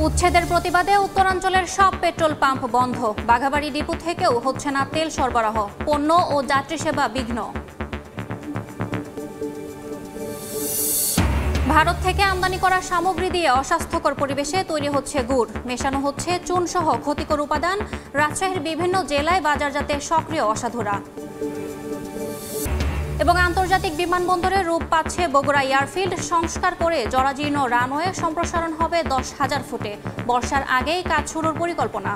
উচ্ছেদের প্রতিবাদে উত্তরাঞ্চলের সব পেট্রোল পাম্প বন্ধ। বাঘাবাড়ি ডিপো থেকেও হচ্ছে না তেল সরবরাহ, পণ্য ও যাত্রী সেবা বিঘ্ন। ভারত থেকে আমদানি করা সামগ্রী দিয়ে অস্বাস্থ্যকর পরিবেশে তৈরি হচ্ছে গুড়, মেশানো হচ্ছে চুনসহ ক্ষতিকর উপাদান। রাজশাহীর বিভিন্ন জেলায় বাজারজাতে সক্রিয় অসাধুরা। এবং আন্তর্জাতিক বিমানবন্দরে রূপ পাচ্ছে বগুড়া এয়ারফিল্ড, সংস্কার করে জরাজীর্ণ রানওয়ে সম্প্রসারণ হবে 10,000 ফুটে। বর্ষার আগেই কাজ শুরুর পরিকল্পনা।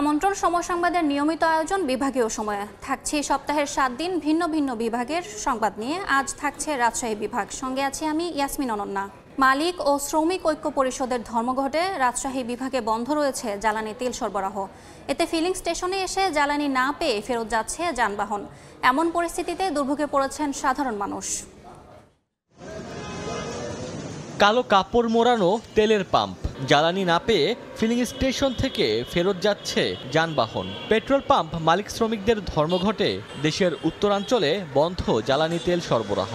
আমন্ত্রণ সময় সংবাদের নিয়মিত আয়োজন বিভাগীয় সময়ে। থাকছে সপ্তাহের 7 দিন ভিন্ন ভিন্ন বিভাগের সংবাদ নিয়ে। আজ থাকছে রাজশাহী বিভাগ, সঙ্গে আছি আমি ইয়াসমিন অনন্যা। মালিক ও শ্রমিক ঐক্য পরিষদের ধর্মঘটে রাজশাহী বিভাগে বন্ধ রয়েছে জ্বালানি তেল সরবরাহ। এতে ফিলিং স্টেশনে এসে জ্বালানি না পেয়ে ফেরত যাচ্ছে যানবাহন। এমন পরিস্থিতিতে দুর্ভোগে পড়েছেন সাধারণ মানুষ। কালো কাপড় মোড়ানো তেলের পাম্প, জ্বালানি না পেয়ে ফিলিং স্টেশন থেকে ফেরত যাচ্ছে যানবাহন। পেট্রোল পাম্প মালিক শ্রমিকদের ধর্মঘটে দেশের উত্তরাঞ্চলে বন্ধ জ্বালানি তেল সরবরাহ।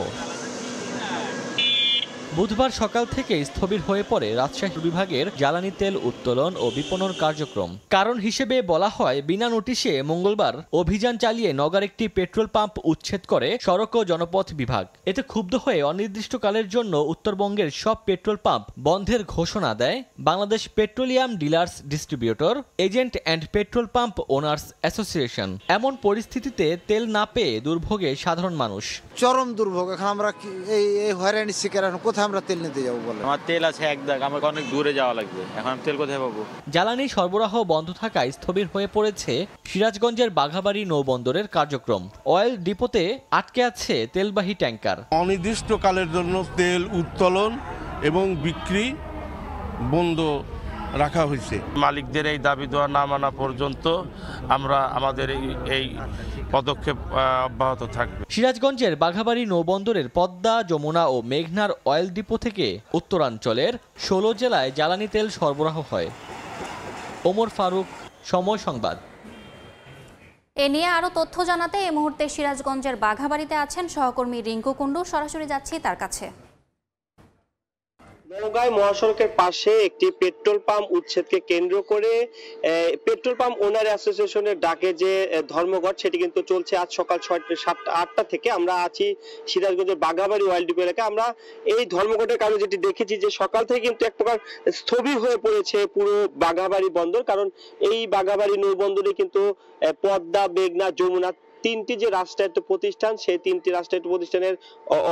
বুধবার সকাল থেকে স্থবির হয়ে পড়ে রাজশাহী বিভাগের জ্বালানি তেল উত্তোলন ও বিপণন কার্যক্রম। কারণ হিসেবে বলা হয়, বিনা নোটিশে মঙ্গলবার অভিযান চালিয়ে নগর একটি পেট্রোল পাম্প উচ্ছেদ করে সড়ক ও জনপথ বিভাগ। এতে ক্ষুব্ধ হয়ে অনির্দিষ্টকালের জন্য উত্তরবঙ্গের সব পেট্রোল পাম্প বন্ধের ঘোষণা দেয় Bangladesh petroleum dealers distributor agent and petrol pump owners association. এমন পরিস্থিতিতে তেল না পেয়ে দুর্ভোগে সাধারণ মানুষ। চরম দুর্ভোগ। এখন আমরা এই হয়রানি শিকার, এখন কোথায় আমরা তেল নিতে যাবো বলে? আমার তেল আছে এক দাগ, আমাকে অনেক দূরে যাওয়া লাগবে, এখন আমি তেল কোথায় পাবো? জ্বালানি সরবরাহ বন্ধ থাকায় স্থবির হয়ে পড়েছে সিরাজগঞ্জের বাঘাবাড়ি নৌবন্দরের কার্যক্রম। অয়েল ডিপোতে আটকে আছে তেলবাহী ট্যাঙ্কার। অনির্দিষ্টকালের জন্য তেল উত্তোলন এবং বিক্রি বন্ধ রাখা হয়েছে। মালিকদের এই দাবি দেওয়া না মানা পর্যন্ত আমরা আমাদের এই পদক্ষেপ অব্যাহত থাকবে। সিরাজগঞ্জের বাঘাবাড়ি নৌবন্দরের পদ্মা, যমুনা ও মেঘনার অয়েল ডিপো থেকে উত্তরাঞ্চলের 16 জেলায় জ্বালানি তেল সরবরাহ হয়। ওমর ফারুক, সময় সংবাদ। এ নিয়ে আরো তথ্য জানাতে এই মুহূর্তে সিরাজগঞ্জের বাঘাবাড়িতে আছেন সহকর্মী রিঙ্কু কুন্ডু। সরাসরি যাচ্ছি তার কাছে। নওগাঁ মহাসড়কের পাশে একটি পেট্রোল পাম্প উচ্ছেদকে কেন্দ্র করে পেট্রোল পাম্প ওনার অ্যাসোসিয়েশনের ডাকে যে ধর্মঘট, সেটি কিন্তু চলছে আজ সকাল 7টা থেকে। আমরা আছি সিরাজগঞ্জের বাঘাবাড়ি অয়েল ডিপো এলাকায়। আমরা এই ধর্মঘটের কারণে যেটি দেখেছি যে সকাল থেকে কিন্তু এক প্রকার স্থবির হয়ে পড়েছে পুরো বাঘাবাড়ি বন্দর। কারণ এই বাঘাবাড়ি নৌবন্দরে কিন্তু পদ্মা, মেঘনা, যমুনা তিনটি যে রাষ্ট্রায়ত্ত প্রতিষ্ঠান, সেই তিনটি রাষ্ট্রায়ত্ত প্রতিষ্ঠানের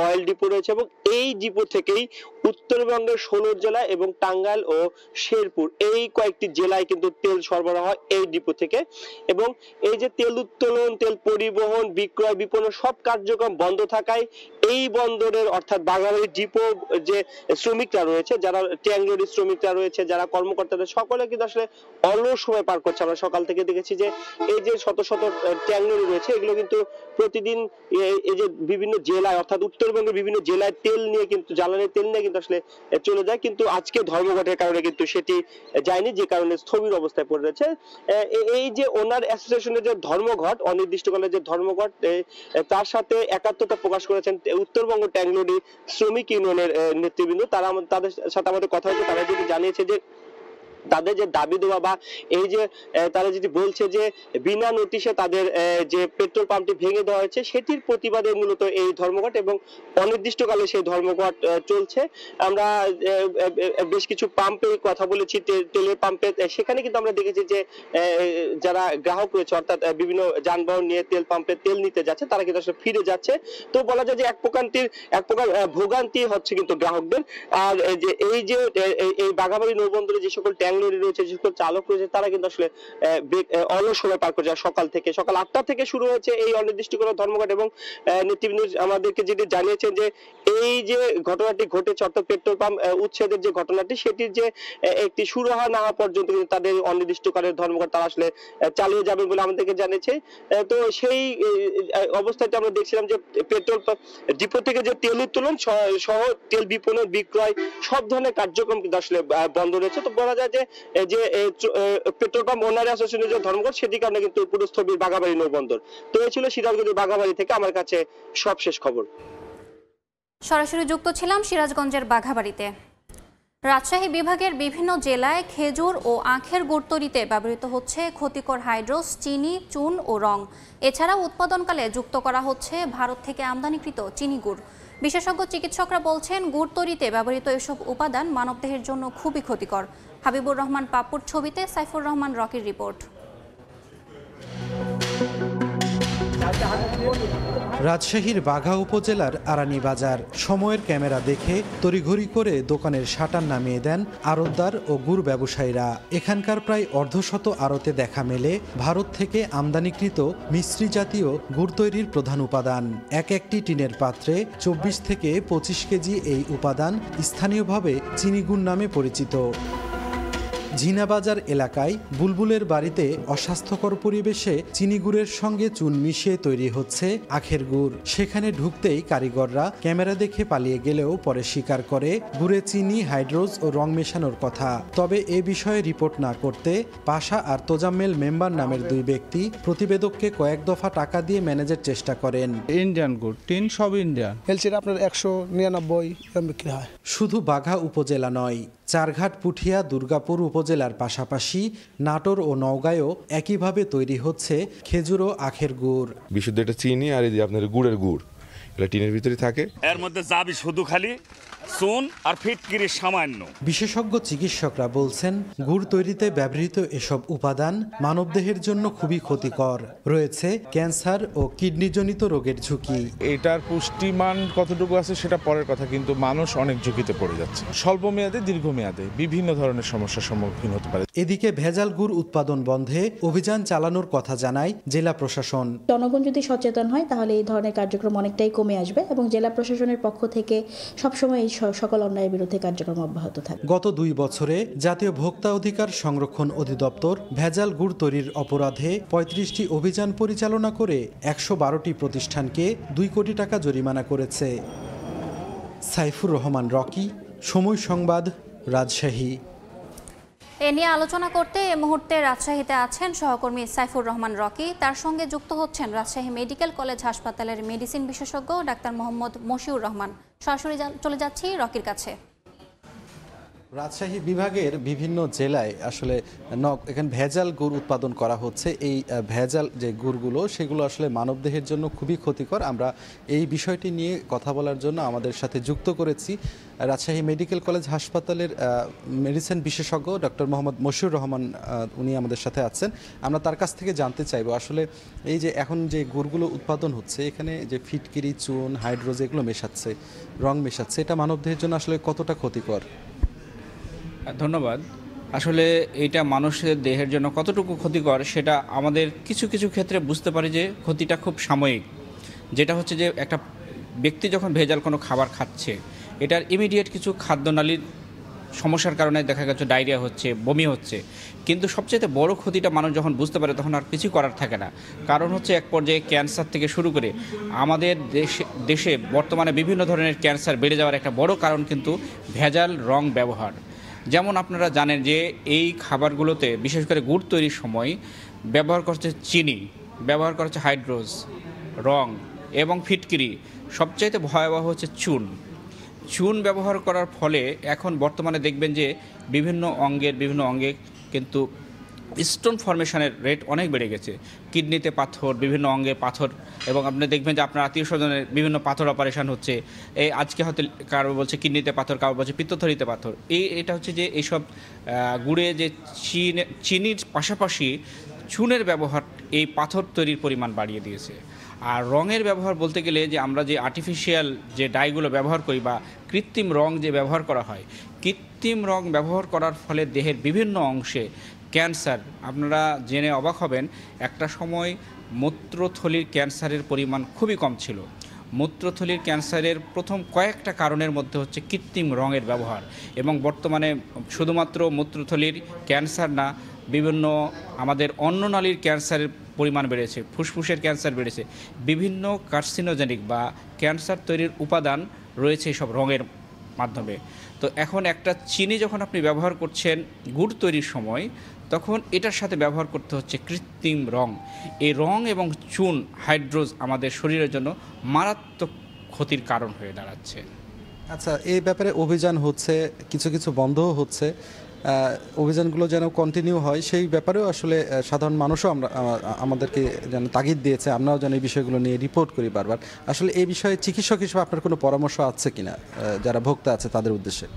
অয়েল ডিপো রয়েছে এবং এই ডিপো থেকেই উত্তরবঙ্গের 16 জেলা এবং টাঙ্গাইল ও শেরপুর এই কয়েকটি জেলায় কিন্তু তেল সরবরাহ হয় এই ডিপো থেকে। এবং এই যে তেল উত্তোলন, তেল পরিবহন, বিক্রয়, বিপণন সব কার্যক্রম বন্ধ থাকায় এই বন্দরের অর্থাৎ বাঘাবাড়ি ডিপো যে শ্রমিকরা রয়েছে, যারা ট্যাংলোরি শ্রমিকরা রয়েছে, যারা কর্মকর্তারা, সকলে কিন্তু আসলে অলস সময় পার করছে। আমরা সকাল থেকে দেখেছি যে এই যে শত শত ট্যাংলোরি রয়েছে, এগুলো কিন্তু প্রতিদিন এই যে বিভিন্ন জেলায় অর্থাৎ উত্তরবঙ্গের বিভিন্ন জেলায় তেল নিয়ে কিন্তু জ্বালানি তেল নিয়ে কিন্তু আসলে চলে যায়। কিন্তু আজকে ধর্মঘটের কারণে কিন্তু সেটি যায়নি, যে কারণে স্থবির অবস্থায় পড়ে রয়েছে। এই যে ওনার অ্যাসোসিয়েশনের যে ধর্মঘট, অনির্দিষ্টকালের যে ধর্মঘট, তার সাথে একাত্মতা প্রকাশ করেছেন উত্তরবঙ্গ ট্যাংলোরি শ্রমিক ইউনিয়নের নেতৃবৃন্দ। তাদের সাথে আমাদের কথা হয়েছে, তারা যেটি জানিয়েছে যে তাদের যে দাবি দেওয়া বা এই যে তারা যেটি বলছে যে বিনা নোটিশে তাদের যে পেট্রোল পাম্পটি ভেঙে দেওয়া হয়েছে, সেটির প্রতিবাদে মূলত এই ধর্মঘট এবং অনির্দিষ্টকালে সেই ধর্মঘট চলছে। আমরা বেশ কিছু পাম্পে কথা বলেছি, তেলের পাম্পে, সেখানে কিন্তু আমরা দেখেছি যে যারা গ্রাহক রয়েছে অর্থাৎ বিভিন্ন যানবাহন নিয়ে তেল পাম্পে তেল নিতে যাচ্ছে, তারা কিন্তু আসলে ফিরে যাচ্ছে। তো বলা যায় যে এক প্রকার ভোগান্তি হচ্ছে কিন্তু গ্রাহকদের। আর যে এই যে এই বাঘাবাড়ি নৌবন্দরে যে সকল ট্যাংলোরি রয়েছে, যে সকল চালক রয়েছে, তারা কিন্তু আসলে অলস সময় পার করছে। সকাল 8টা থেকে শুরু হয়েছে এই অনির্দিষ্টকালের ধর্মঘট এবং নেতৃবৃন্দ আমাদেরকে যেটি জানিয়েছেন যে এই যে ঘটনাটি ঘটেছে অর্থাৎ পেট্রোল পাম্প উচ্ছেদের যে ঘটনাটি, সেটির যে একটি সুরাহা না হওয়া পর্যন্ত কিন্তু তাদের অনির্দিষ্টকালের ধর্মঘট তারা আসলে চালিয়ে যাবেন বলে আমাদেরকে জানিয়েছে। তো সেই অবস্থাতে আমরা দেখছিলাম যে পেট্রোল ডিপো থেকে যে তেল উত্তোলন সহ তেল বিপণন, বিক্রয় সব ধরনের কার্যক্রম কিন্তু আসলে বন্ধ রয়েছে। তো বলা যায় যে যে পেট্রোল পাম্প ওনার অ্যাসোসিয়েশনের যে ধর্মঘট সেটির কারণে কিন্তু পুরো স্থবির বাঘাবাড়ি নৌবন্দর। তো এই ছিল সিরাজগঞ্জ বাঘাবাড়ি থেকে আমার কাছে সবশেষ খবর। সরাসরি যুক্ত ছিলাম সিরাজগঞ্জের বাঘাবাড়িতে। রাজশাহী বিভাগের বিভিন্ন জেলায় খেজুর ও আখের গুড় তৈরিতে ব্যবহৃত হচ্ছে ক্ষতিকর হাইড্রোস, চিনি, চুন ও রং। এছাড়াও উৎপাদনকালে যুক্ত করা হচ্ছে ভারত থেকে আমদানিকৃত চিনি গুড়। বিশেষজ্ঞ চিকিৎসকরা বলছেন, গুড় তৈরিতে ব্যবহৃত এসব উপাদান মানবদেহের জন্য খুবই ক্ষতিকর। হাবিবুর রহমান পাপ্পুর ছবিতে সাইফুর রহমান রকির রিপোর্ট। রাজশাহীর বাঘা উপজেলার আরানি বাজার। সময়ের ক্যামেরা দেখে তড়িঘড়ি করে দোকানের শাটার নামিয়ে দেন আড়তদার ও গুড় ব্যবসায়ীরা। এখানকার প্রায় অর্ধশত আড়তে দেখা মেলে ভারত থেকে আমদানিকৃত মিশ্রি জাতীয় গুড় তৈরির প্রধান উপাদান। একটি টিনের পাত্রে 24 থেকে 25 কেজি এই উপাদান স্থানীয়ভাবে চিনি গুড় নামে পরিচিত। ঝিনাবাজার এলাকায় বুলবুলের বাড়িতে অস্বাস্থ্যকর পরিবেশে চিনি গুড়ের সঙ্গে চুন মিশিয়ে তৈরি হচ্ছে আখের গুড়। সেখানে ঢুকতেই কারিগররা ক্যামেরা দেখে পালিয়ে গেলেও পরে স্বীকার করে গুড়ে চিনি, হাইড্রোজ ও রং মেশানোর কথা। তবে এ বিষয়ে রিপোর্ট না করতে পাশা আর তোজাম্মেল মেম্বার নামের দুই ব্যক্তি প্রতিবেদককে কয়েক দফা টাকা দিয়ে ম্যানেজের চেষ্টা করেন। ইন্ডিয়ান গুড়, টিন সব ইন্ডিয়ান। এলসির আপনার 199 বিক্রি হয়। শুধু বাঘা উপজেলা নয়, চারঘাট, পুঠিয়া, দুর্গাপুর উপজেলার পাশাপাশি নাটোর ও নওগাঁয়ও একইভাবে তৈরি হচ্ছে খেজুর ও আখের গুড়। বিশুদ্ধ এটা চিনি আর এই যে আপনার গুড়ের গুড়, এটা টিনের ভিতরে থাকে। এর মধ্যে যাবি শুধু খালি চুন আর ফিটকিরি সামান্য। বিশেষজ্ঞ চিকিৎসকরা বলছেন, গুড় তৈরিতে ব্যবহৃত এসব উপাদান মানবদেহের জন্য খুবই ক্ষতিকর। রয়েছে ক্যান্সার ও কিডনিজনিত রোগের ঝুঁকি। এটার পুষ্টিমান কতটুকু আছে সেটা পরের কথা, কিন্তু মানুষ অনেক ঝুঁকিতে পড়ে যাচ্ছে। স্বল্প মেয়াদে, দীর্ঘমেয়াদে বিভিন্ন ধরনের সমস্যার সম্মুখীন হতে পারে। এদিকে ভেজাল গুড় উৎপাদন বন্ধে অভিযান চালানোর কথা জানায় জেলা প্রশাসন। জনগণ যদি সচেতন হয় তাহলে এই ধরনের কার্যক্রম অনেকটাই কমে আসবে এবং জেলা প্রশাসনের পক্ষ থেকে সবসময় এই সকল অন্যায়ের বিরুদ্ধে কার্যক্রম অব্যাহত থাকবে। গত 2 বছরে জাতীয় ভোক্তা অধিকার সংরক্ষণ অধিদপ্তর ভেজাল গুড় তৈরির অপরাধে 35টি অভিযান পরিচালনা করে 112টি প্রতিষ্ঠানকে 2 কোটি টাকা জরিমানা করেছে। সাইফুর রহমান রকি, সময় সংবাদ, রাজশাহী। এ নিয়ে আলোচনা করতে এই মুহূর্তে রাজশাহীতে আছেন সহকর্মী সাইফুর রহমান রকি। তার সঙ্গে যুক্ত হচ্ছেন রাজশাহী মেডিকেল কলেজ হাসপাতালের মেডিসিন বিশেষজ্ঞ ডাক্তার মোহাম্মদ মশিউর রহমান। সরাসরি চলে যাচ্ছি রকির কাছে। রাজশাহী বিভাগের বিভিন্ন জেলায় আসলে এখানে ভেজাল গুড় উৎপাদন করা হচ্ছে। এই ভেজাল যে গুড়গুলো সেগুলো আসলে মানবদেহের জন্য খুবই ক্ষতিকর। আমরা এই বিষয়টি নিয়ে কথা বলার জন্য আমাদের সাথে যুক্ত করেছি রাজশাহী মেডিকেল কলেজ হাসপাতালের মেডিসিন বিশেষজ্ঞ ডক্টর মোহাম্মদ মশিউর রহমান। উনি আমাদের সাথে আছেন। আমরা তার কাছ থেকে জানতে চাইবো আসলে এই যে এখন যে গুড়গুলো উৎপাদন হচ্ছে এখানে যে ফিটকিরি, চুন, হাইড্রোজ এগুলো মেশাচ্ছে, রং মেশাচ্ছে, এটা মানবদেহের জন্য আসলে কতটা ক্ষতিকর? ধন্যবাদ। আসলে এটা মানুষের দেহের জন্য কতটুকু ক্ষতিকর সেটা আমাদের কিছু কিছু ক্ষেত্রে বুঝতে পারি যে ক্ষতিটা খুব সাময়িক। যেটা হচ্ছে যে একটা ব্যক্তি যখন ভেজাল কোনো খাবার খাচ্ছে, এটার ইমিডিয়েট কিছু খাদ্যনালীর সমস্যার কারণে দেখা গেছে ডায়রিয়া হচ্ছে, বমি হচ্ছে, কিন্তু সবচেয়ে বড় ক্ষতিটা মানুষ যখন বুঝতে পারে তখন আর কিছু করার থাকে না। কারণ হচ্ছে এক পর্যায়ে ক্যান্সার থেকে শুরু করে আমাদের দেশে বর্তমানে বিভিন্ন ধরনের ক্যান্সার বেড়ে যাওয়ার একটা বড় কারণ কিন্তু ভেজাল রং ব্যবহার। যেমন আপনারা জানেন যে এই খাবারগুলোতে বিশেষ করে গুড় তৈরির সময় ব্যবহার করছে চিনি, ব্যবহার করা হচ্ছে হাইড্রোজ, রং এবং ফিটকিরি। সবচাইতে ভয়াবহ হচ্ছে চুন ব্যবহার করার ফলে এখন বর্তমানে দেখবেন যে বিভিন্ন অঙ্গে কিন্তু স্টোন ফর্মেশনের রেট অনেক বেড়ে গেছে। কিডনিতে পাথর, বিভিন্ন অঙ্গে পাথর, এবং আপনি দেখবেন যে আপনার আত্মীয় স্বজনের বিভিন্ন পাথর অপারেশন হচ্ছে। এই আজকে হয়তো কারো বলছে কিডনিতে পাথর, কারো বলছে পিত্তথলিতে পাথর। এটা হচ্ছে যে এইসব গুড়ে যে চিনির পাশাপাশি চুনের ব্যবহার এই পাথর তৈরির পরিমাণ বাড়িয়ে দিয়েছে। আর রঙের ব্যবহার বলতে গেলে যে আমরা যে আর্টিফিশিয়াল যে ডাইগুলো ব্যবহার করি বা কৃত্রিম রং যে ব্যবহার করা হয়, কৃত্রিম রং ব্যবহার করার ফলে দেহের বিভিন্ন অংশে ক্যান্সার, আপনারা জেনে অবাক হবেন একটা সময় মূত্রথলির ক্যান্সারের পরিমাণ খুবই কম ছিল। মূত্রথলির ক্যান্সারের প্রথম কয়েকটা কারণের মধ্যে হচ্ছে কৃত্রিম রঙের ব্যবহার, এবং বর্তমানে শুধুমাত্র মূত্রথলির ক্যান্সার না, বিভিন্ন আমাদের অন্ননালীর ক্যান্সারের পরিমাণ বেড়েছে, ফুসফুসের ক্যান্সার বেড়েছে, বিভিন্ন কার্সিনোজেনিক বা ক্যান্সার তৈরির উপাদান রয়েছে সব রঙের মাধ্যমে। তো তো এখন একটা চিনি যখন আপনি ব্যবহার করছেন গুড় তৈরির সময়, তখন এটার সাথে ব্যবহার করতে হচ্ছে কৃত্রিম রং। এই রং এবং চুন হাইড্রোজ আমাদের শরীরের জন্য মারাত্মক ক্ষতির কারণ হয়ে দাঁড়াচ্ছে। আচ্ছা, এই ব্যাপারে অভিযান হচ্ছে, কিছু কিছু বন্ধও হচ্ছে, অভিযানগুলো যেন কন্টিনিউ হয় সেই ব্যাপারেও আসলে সাধারণ মানুষও আমাদেরকে যেন তাগিদ দিয়েছে, আমরাও যেন এই বিষয়গুলো নিয়ে রিপোর্ট করি বারবার। আসলে এই বিষয়ে চিকিৎসক হিসেবে আপনার কোনো পরামর্শ আছে কিনা যারা ভোক্তা আছে তাদের উদ্দেশ্যে?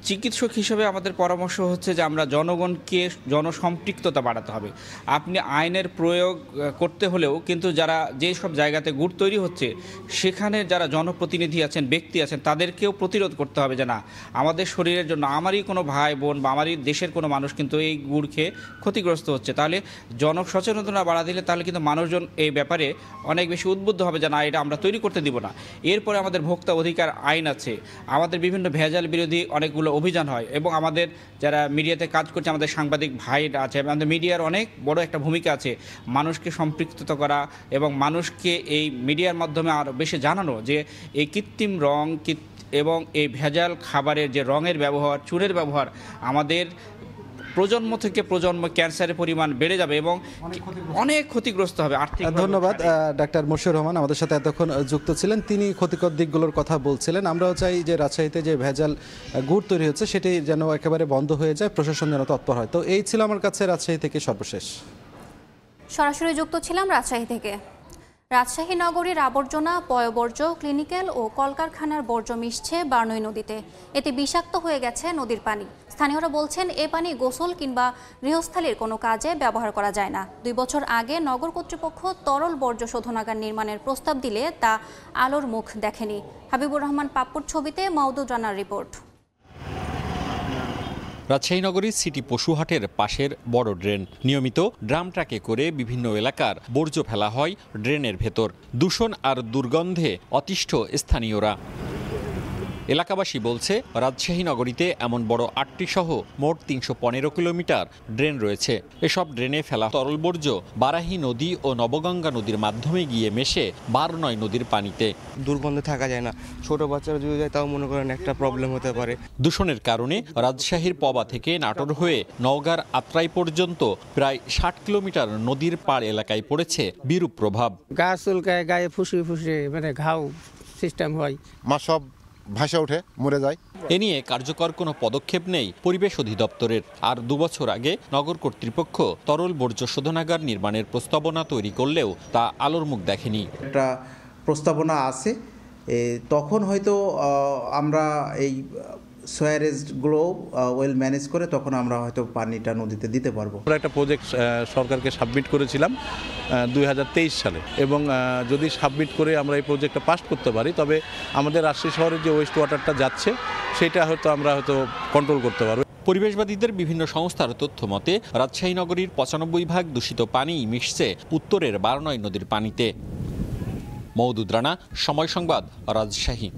চিকিৎসক হিসেবে আমাদের পরামর্শ হচ্ছে যে আমরা জনগণকে জনসম্পৃক্ততা বাড়াতে হবে। আপনি আইনের প্রয়োগ করতে হলেও কিন্তু যারা যেসব জায়গাতে গুড় তৈরি হচ্ছে সেখানে যারা জনপ্রতিনিধি আছেন, ব্যক্তি আছেন, তাদেরকেও প্রতিরোধ করতে হবে যে না, আমাদের শরীরের জন্য আমারই কোনো ভাই বোন বা আমারই দেশের কোনো মানুষ কিন্তু এই গুড় খেয়ে ক্ষতিগ্রস্ত হচ্ছে। তাহলে জনসচেতনতা বাড়া দিলে তাহলে কিন্তু মানুষজন এই ব্যাপারে অনেক বেশি উদ্বুদ্ধ হবে যে না, এটা আমরা তৈরি করতে দিব না। এরপরে আমাদের ভোক্তা অধিকার আইন আছে, আমাদের বিভিন্ন ভেজাল বিরোধী অনেকগুলো অভিযান হয়, এবং আমাদের যারা মিডিয়াতে কাজ করছে, আমাদের সাংবাদিক ভাইরা আছে, আমাদের মিডিয়ার অনেক বড় একটা ভূমিকা আছে মানুষকে সম্পৃক্ত করা এবং মানুষকে এই মিডিয়ার মাধ্যমে আরও বেশি জানানো যে এই কৃত্রিম রং এবং এই ভেজাল খাবারের যে রঙের ব্যবহার, চুনের ব্যবহার আমাদের প্রজন্ম থেকে প্রজন্ম ক্যান্সারের পরিমাণ বেড়ে যাবে এবং অনেক ক্ষতিগ্রস্ত হবে আর্থিক। ধন্যবাদ ডাক্তার মশিউর রহমান আমাদের সাথে এতক্ষণ যুক্ত ছিলেন, তিনি ক্ষতিকর দিকগুলোর কথা বলছিলেন। আমরাও চাই যে রাজশাহীতে যে ভেজাল গুড় তৈরি হচ্ছে সেটি যেন একেবারে বন্ধ হয়ে যায়, প্রশাসন যেন তৎপর হয়। তো এই ছিল আমার কাছে রাজশাহী থেকে সর্বশেষ। সরাসরি যুক্ত ছিলাম রাজশাহী থেকে। রাজশাহী নগরীর আবর্জনা, পয়ঃবর্জ্য, ক্লিনিক্যাল ও কলকারখানার বর্জ্য মিশছে বার্নই নদীতে। এতে বিষাক্ত হয়ে গেছে নদীর পানি। স্থানীয়রা বলছেন এ পানি গোসল কিংবা গৃহস্থালির কোনো কাজে ব্যবহার করা যায় না। 2 বছর আগে নগর কর্তৃপক্ষ তরল বর্জ্য শোধনাগার নির্মাণের প্রস্তাব দিলে তা আলোর মুখ দেখেনি। হাবিবুর রহমান পাপ্পুর ছবিতে মওদুদ রানার রিপোর্ট। রাজশাহী নগরীর সিটি পশুহাটের পাশের বড় ড্রেন, নিয়মিত ড্রাম ট্রাকে করে বিভিন্ন এলাকার বর্জ্য ফেলা হয় ড্রেনের ভেতর। দূষণ আর দুর্গন্ধে অতিষ্ঠ স্থানীয়রা। এলাকাবাসী বলছে রাজশাহী নগরীতে এমন বড় 8টি সহ মোট 315 কিলোমিটার ড্রেন রয়েছে। এসব ড্রেনে ফেলা তরল বর্জ্য বারাহী নদী ও নবগঙ্গা নদীর মাধ্যমে গিয়ে মেশে বারনয় নদীর পানিতে। দুর্গন্ধে থাকা যায় না, ছোট বাচ্চারা যদি যায় তাও মনে করেন একটা প্রবলেম হতে পারে। দূষণের কারণে রাজশাহীর পবা থেকে নাটোর হয়ে নওগাঁর আত্রাই পর্যন্ত প্রায় 60 কিলোমিটার নদীর পাড় এলাকায় পড়েছে বিরূপ প্রভাব। গা চুলকায়, গায়ে ফুসে ফুসে মানে ঘাও সিস্টেম হয়, সব ভাসা উঠে মরে যায়। এ নিয়ে কার্যকর কোনো পদক্ষেপ নেই পরিবেশ অধিদপ্তরের। আর 2 বছর আগে নগর কর্তৃপক্ষ তরল বর্জ্য শোধনাগার নির্মাণের প্রস্তাবনা তৈরি করলেও তা আলোর মুখ দেখেনি। একটা প্রস্তাবনা আছে, তখন হয়তো আমরা এই সোয়ারেজগুলো ওয়েল ম্যানেজ করে তখন আমরা হয়তো পানিটা নদীতে দিতে পারবো। আমরা একটা প্রজেক্ট সরকারকে সাবমিট করেছিলাম 2023 সালে, এবং যদি সাবমিট করে আমরা এই প্রজেক্টটা পাস করতে পারি তবে আমাদের রাজশাহী শহরের যে ওয়েস্ট ওয়াটারটা যাচ্ছে সেটা আমরা হয়তো কন্ট্রোল করতে পারবো। পরিবেশবাদীদের বিভিন্ন সংস্থার তথ্য মতে রাজশাহী নগরীর 95% দূষিত পানি মিশছে উত্তরের বারনয় নদীর পানিতে। মওদুদ রানা, সময় সংবাদ, রাজশাহী।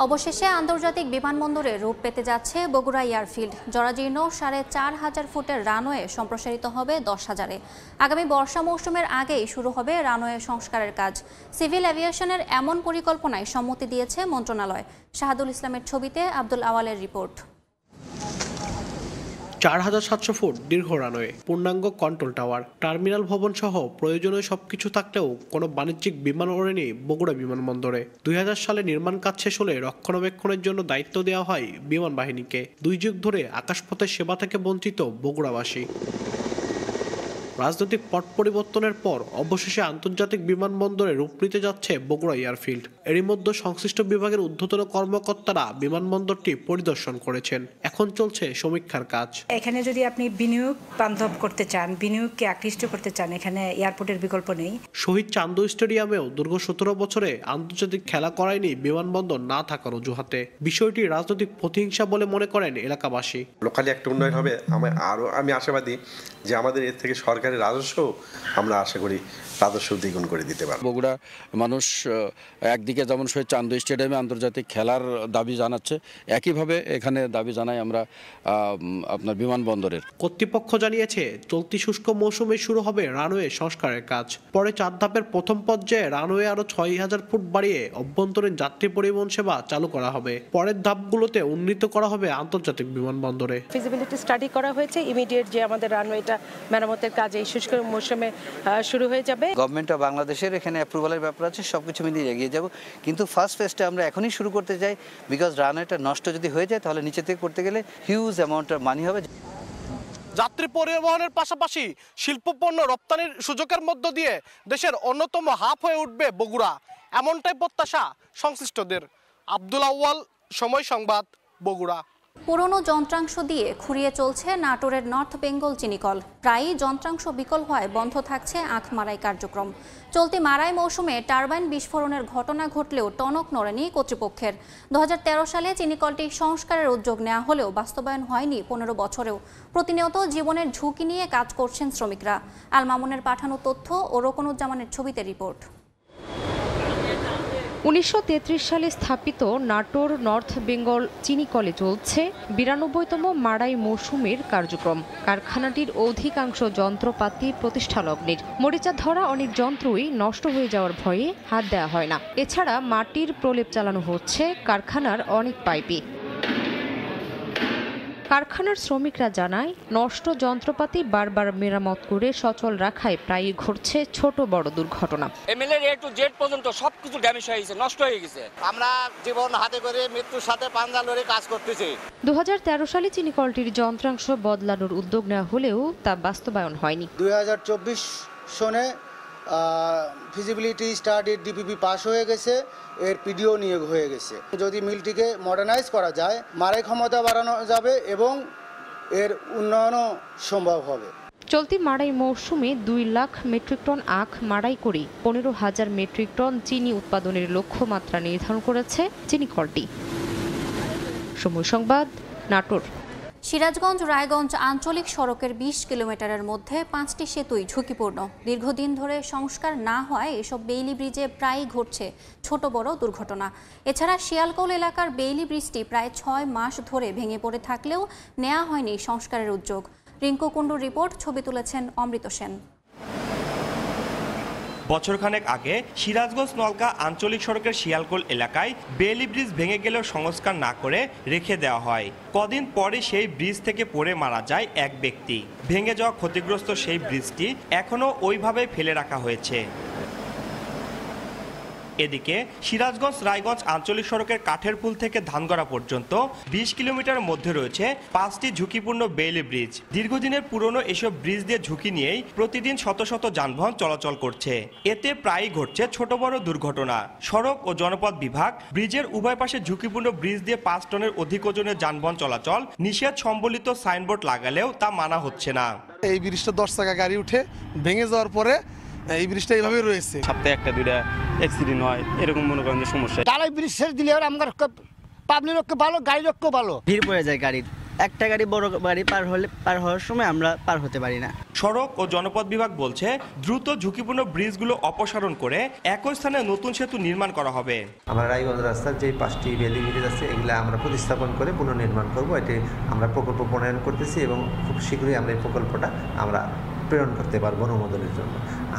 অবশেষে আন্তর্জাতিক বিমানবন্দরে রূপ পেতে যাচ্ছে বগুড়া এয়ারফিল্ড। জরাজীর্ণ 4500 ফুটের রানওয়ে সম্প্রসারিত হবে 10,000-এ। আগামী বর্ষা মৌসুমের আগেই শুরু হবে রানওয়ে সংস্কারের কাজ। সিভিল এভিয়েশনের এমন পরিকল্পনায় সম্মতি দিয়েছে মন্ত্রণালয়। শাহাদুল ইসলামের ছবিতে আব্দুল আওয়ালের রিপোর্ট। 4700 ফুট দীর্ঘ রানওয়ে, পূর্ণাঙ্গ কন্ট্রোল টাওয়ার, টার্মিনাল ভবন সহ প্রয়োজনীয় সবকিছু থাকলেও কোনো বাণিজ্যিক বিমান ওড়েনি বগুড়া বিমানবন্দরে। 2000 সালে নির্মাণ কাজ শেষ হলে রক্ষণাবেক্ষণের জন্য দায়িত্ব দেওয়া হয় বিমান বাহিনীকে। 2 যুগ ধরে আকাশপথের সেবা থেকে বঞ্চিত বগুড়াবাসী। রাজনৈতিক পট পরিবর্তনের পর অবশেষে আন্তর্জাতিক বিমানবন্দরে রূপ নিতে যাচ্ছে বগুড়া এয়ারফিল্ড। এরই মধ্যে সংশ্লিষ্ট বিভাগের ঊর্ধ্বতন কর্মকর্তারা বিমানবন্দরটি পরিদর্শন করেছেন। এখন চলছে সমীক্ষার কাজ। এখানে যদি আপনি বিনিয়োগ বান্ধব করতে চান, বিনিয়োগকে আকৃষ্ট করতে চান, এখানে এয়ারপোর্টের বিকল্প নেই। শহীদ চান্দু স্টেডিয়ামেও দীর্ঘ 17 বছরে আন্তর্জাতিক খেলা করায়নি বিমানবন্দর না থাকার অজুহাতে। বিষয়টি রাজনৈতিক প্রতিহিংসা বলে মনে করেন এলাকাবাসী। লোকালি একটা উন্নয়ন হবে, আমি আশাবাদী যে আমাদের এর থেকে সরকার সরকারি রাজস্ব আমরা আশা করি রাজস্ব দ্বিগুণ করে দিতে পারব। বগুড়া মানুষ একদিকে যেমন সে চান্দু স্টেডিয়ামে আন্তর্জাতিক খেলার দাবি জানাচ্ছে, একইভাবে এখানে দাবি জানাই আমরা আপনার বিমানবন্দরের। কর্তৃপক্ষ জানিয়েছে চলতি শুষ্ক মৌসুমে শুরু হবে রানওয়ে সংস্কারের কাজ। পরে 4 ধাপের প্রথম পর্যায়ে রানওয়ে আরো 6000 ফুট বাড়িয়ে অভ্যন্তরীণ যাত্রী পরিবহন সেবা চালু করা হবে। পরের ধাপগুলোতে উন্নীত করা হবে আন্তর্জাতিক বিমানবন্দরে। ফিজিবিলিটি স্টাডি করা হয়েছে, ইমিডিয়েট যে আমাদের রানওয়েটা মেরামতের কাজ এই শুষ্ক মৌসুমে শুরু হয়ে যাবে। গভর্নমেন্ট অফ বাংলাদেশের এখানে অ্যাপ্রুভালের ব্যাপার আছে, সবকিছু মিলিয়ে এগিয়ে যাব, কিন্তু ফার্স্ট ফেজটা আমরা এখনই শুরু করতে চাই, বিকজ রানওয়েটা নষ্ট যদি হয়ে যায় তাহলে নিচে থেকে করতে গেলে হিউজ অ্যামাউন্ট অফ মানি হবে। যাত্রী পরিবহনের পাশাপাশি শিল্পপণ্য রপ্তানির সুযোগের মধ্য দিয়ে দেশের অন্যতম হাব হয়ে উঠবে বগুড়া, এমনটাই প্রত্যাশা সংশ্লিষ্টদের। আব্দুল আউয়াল, সময় সংবাদ, বগুড়া। পুরনো যন্ত্রাংশ দিয়ে খুঁড়িয়ে চলছে নাটোরের নর্থ বেঙ্গল চিনিকল। প্রায়ই যন্ত্রাংশ বিকল হয় বন্ধ থাকছে আখ মারাই কার্যক্রম। চলতি মারাই মৌসুমে টারবাইন বিস্ফোরণের ঘটনা ঘটলেও টনক নড়েনি কর্তৃপক্ষের। 2013 সালে চিনিকলটি সংস্কারের উদ্যোগ নেওয়া হলেও বাস্তবায়ন হয়নি 15 বছরেও। প্রতিনিয়ত জীবনের ঝুঁকি নিয়ে কাজ করছেন শ্রমিকরা। আল মামুনের পাঠানো তথ্য ও রোকনুজ্জামানের ছবিতে রিপোর্ট। 1933 সালে স্থাপিত নাটোর নর্থ বেঙ্গল চিনিকলে চলছে 92তম মাড়াই মৌসুমের কার্যক্রম। কারখানাটির অধিকাংশ যন্ত্রপাতি প্রতিষ্ঠালগ্নের। মরিচা ধরা অনেক যন্ত্রই নষ্ট হয়ে যাওয়ার ভয়ে হাত দেওয়া হয় না। এছাড়া মাটির প্রলেপ চালানো হচ্ছে কারখানার অনেক পাইপে। কারখানার শ্রমিকরা জানায়, নষ্ট যন্ত্রপাতি বারবার মেরামত করে সচল রাখায় প্রায়ই ঘটছে ছোট বড় দুর্ঘটনা। এমএলএর এ টু জেড পর্যন্ত সবকিছু ড্যামেজ হয়ে গেছে, নষ্ট হয়ে গেছে। আমরা জীবন হাতে করে মৃত্যুর সাথে পাঞ্জা লড়ে কাজ করতেছি। 2013 সালে চিনিকলটির যন্ত্রাংশ বদলানোর উদ্যোগ নেওয়া হলেও তা বাস্তবায়ন হয়নি। 2024 সনে ফিজিবিলিটি স্টাডির ডিপিপি পাস হয়ে গেছে, এর পিডিও নিয়োগ হয়ে গেছে। যদি মিলটিকে মডার্নাইজ করা যায়, মারাই ক্ষমতা বাড়ানো যাবে এবং এর উন্নয়নও সম্ভব হবে। চলতি মাড়াই মৌসুমে 2 লাখ মেট্রিক টন আখ মাড়াই করে 15,000 মেট্রিক টন চিনি উৎপাদনের লক্ষ্যমাত্রা নির্ধারণ করেছে চিনিকলটি। সময় সংবাদ, নাটোর। সিরাজগঞ্জ রায়গঞ্জ আঞ্চলিক সড়কের 20 কিলোমিটারের মধ্যে 5টি সেতুই ঝুঁকিপূর্ণ। দীর্ঘদিন ধরে সংস্কার না হয় এসব বেইলি ব্রিজে প্রায়ই ঘটছে ছোট বড় দুর্ঘটনা। এছাড়া শিয়ালকোল এলাকার বেইলি ব্রিজটি প্রায় 6 মাস ধরে ভেঙে পড়ে থাকলেও নেওয়া হয়নি সংস্কারের উদ্যোগ। রিঙ্কু কুণ্ডুর রিপোর্ট, ছবি তুলেছেন অমৃত সেন। বছরখানেক আগে সিরাজগঞ্জ নলকা আঞ্চলিক সড়কের শিয়ালকোল এলাকায় বেইলি ব্রিজ ভেঙে গেলেও সংস্কার না করে রেখে দেওয়া হয়। কদিন পরে সেই ব্রিজ থেকে পড়ে মারা যায় এক ব্যক্তি। ভেঙে যাওয়া ক্ষতিগ্রস্ত সেই ব্রিজটি এখনও ওইভাবে ফেলে রাখা হয়েছে। এদিকে সিরাজগঞ্জ রায়গঞ্জ আঞ্চলিক সড়কের কাঠের পুল থেকে ধানগড়া পর্যন্ত 20 কিলোমিটারের মধ্যে রয়েছে 5টি ঝুঁকিপূর্ণ বেইলি ব্রিজ। দীর্ঘদিনের পুরনো এসব ব্রিজ দিয়ে ঝুঁকি নিয়েই প্রতিদিন শত শত যানবাহন চলাচল করছে। এতে প্রায়ই ঘটছে ছোট বড় দুর্ঘটনা। সড়ক ও জনপথ বিভাগ ব্রিজের উভয় পাশে ঝুঁকিপূর্ণ ব্রিজ দিয়ে 5 টনের অধিক ওজনের যানবাহন চলাচল নিষেধ সম্বলিত সাইনবোর্ড লাগালেও তা মানা হচ্ছে না। এই ব্রিজটা 10 চাকা গাড়ি উঠে ভেঙে যাওয়ার পরে এই ব্রিজটা এইভাবে রয়েছে। সপ্তাহে একটা দুইটা অ্যাক্সিডেন্ট হয়, এরকম মনে করেন যে সমস্যা। ডালাই ব্রিজ ছেড়ে দিলে আমার পাবলিক রক্ষে ভালো, গাড়ি রক্ষে ভালো। ভিড় পড়ে যায় গাড়ির, একটা গাড়ি বড় গাড়ি পার হওয়ার সময় আমরা পার হতে পারি না। সড়ক ও জনপথ বিভাগ বলছে দ্রুত ঝুঁকিপূর্ণ ব্রিজগুলো অপসারণ করে একই স্থানে নতুন সেতু নির্মাণ করা হবে। আমরা রায়গঞ্জ রাস্তার যে 5টি বেইলি ব্রিজ আছে এগুলো আমরা প্রতিস্থাপন করে পুনর্নির্মাণ করব। এটি আমরা প্রকল্প প্রণয়ন করতেছি এবং খুব শীঘ্রই আমরা এই প্রকল্পটা আমরা প্রেরণ করতে পারবো অনুমোদনের জন্য।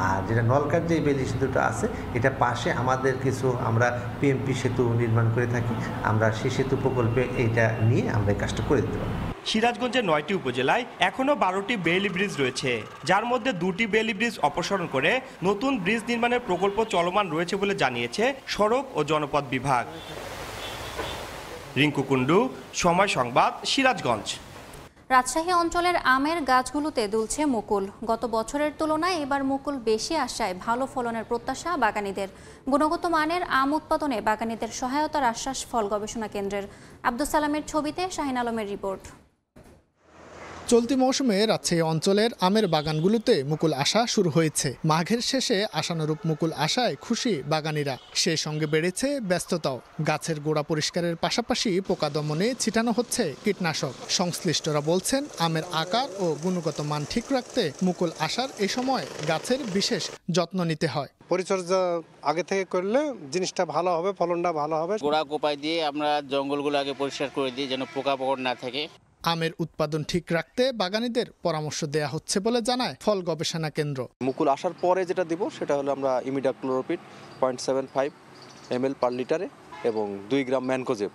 আর যেটা নলকার যে বেইলি সেতুটা আছে, এটা পাশে আমাদের কিছু আমরা পিএমপি সেতু নির্মাণ করে থাকি। আমরা সেই সেতু প্রকল্পে এইটা নিয়ে আমরা এই কাজটা করে দিতে পারবো। সিরাজগঞ্জের 9টি উপজেলায় এখনও 12টি বেইলি ব্রিজ রয়েছে, যার মধ্যে 2টি বেইলি ব্রিজ অপসারণ করে নতুন ব্রিজ নির্মাণের প্রকল্প চলমান রয়েছে বলে জানিয়েছে সড়ক ও জনপথ বিভাগ। রিঙ্কু কুণ্ডু, সময় সংবাদ, সিরাজগঞ্জ। রাজশাহী অঞ্চলের আমের গাছগুলোতে দুলছে মুকুল। গত বছরের তুলনায় এবার মুকুল বেশি আসায় ভালো ফলনের প্রত্যাশা বাগানীদের। গুণগত মানের আম উৎপাদনে বাগানীদের সহায়তার আশ্বাস ফল গবেষণা কেন্দ্রের। আব্দুস সালামের ছবিতে শাহিন আলমের রিপোর্ট। চলতি মৌসুমে রাজশাহী অঞ্চলের আমের বাগানগুলোতে মুকুল আসা শুরু হয়েছে। মাঘের শেষে আশানুরূপ মুকুল আসায় খুশি বাগানীরা। সেই সঙ্গে বেড়েছে ব্যস্ততাও। গাছের গোড়া পরিষ্কারের পাশাপাশি পোকা দমনে ছিটানো হচ্ছে কীটনাশক। সংশ্লিষ্টরা বলছেন, আমের আকার ও গুণগত মান ঠিক রাখতে মুকুল আসার এই সময় গাছের বিশেষ যত্ন নিতে হয়। পরিচর্যা আগে থেকে করলে জিনিসটা ভালো হবে, ফলনটা ভালো হবে। গোড়া কোপাই দিয়ে আমরা জঙ্গলগুলো আগে পরিষ্কার করে দিই যেন পোকামাকড় না থাকে। আমের উৎপাদন ঠিক রাখতে বাগানীদের পরামর্শ দেয়া হচ্ছে বলে জানায় ফল গবেষণা কেন্দ্র। মুকুল আসার পরে যেটা দিব সেটা হলো আমরা ইমিডাক্লোরোপিড 0.75 ml পার লিটারে এবং 2 গ্রাম ম্যানকোজেব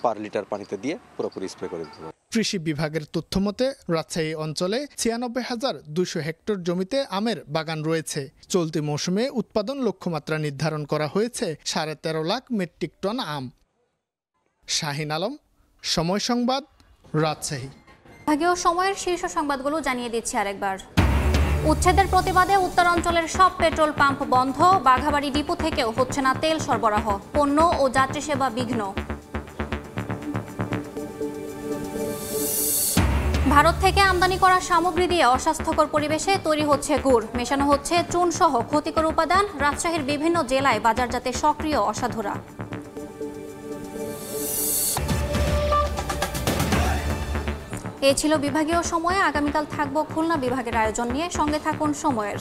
পার লিটার পানিতে দিয়ে পুরোপুরি স্প্রে করে দেব। কৃষি বিভাগের তথ্য মতে রাজশাহী অঞ্চলে 96,200 হেক্টর জমিতে আমের বাগান রয়েছে। চলতি মৌসুমে উৎপাদন লক্ষ্যমাত্রা নির্ধারণ করা হয়েছে 13.5 লাখ মেট্রিক টন আম। শাহিন আলম, সময় সংবাদ, রাজশাহী। বিভাগীয় সময়ের শীর্ষ সংবাদগুলো জানিয়ে দিচ্ছি আরেকবার। উচ্ছেদের প্রতিবাদে উত্তরাঞ্চলের সব পেট্রোল পাম্প বন্ধ। বাঘাবাড়ি ডিপো থেকেও হচ্ছে না তেল সরবরাহ। পণ্য ও যাত্রী সেবা বিঘ্ন। ভারত থেকে আমদানি করা সামগ্রী দিয়ে অস্বাস্থ্যকর পরিবেশে তৈরি হচ্ছে গুড়। মেশানো হচ্ছে চুন সহ ক্ষতিকর উপাদান। রাজশাহীর বিভিন্ন জেলায় বাজারজাতে সক্রিয় অসাধুরা। এই ছিল বিভাগীয় সময়ে। আগামীকাল থাকবো খুলনা বিভাগের আয়োজন নিয়ে। সঙ্গে থাকুন সময়ের।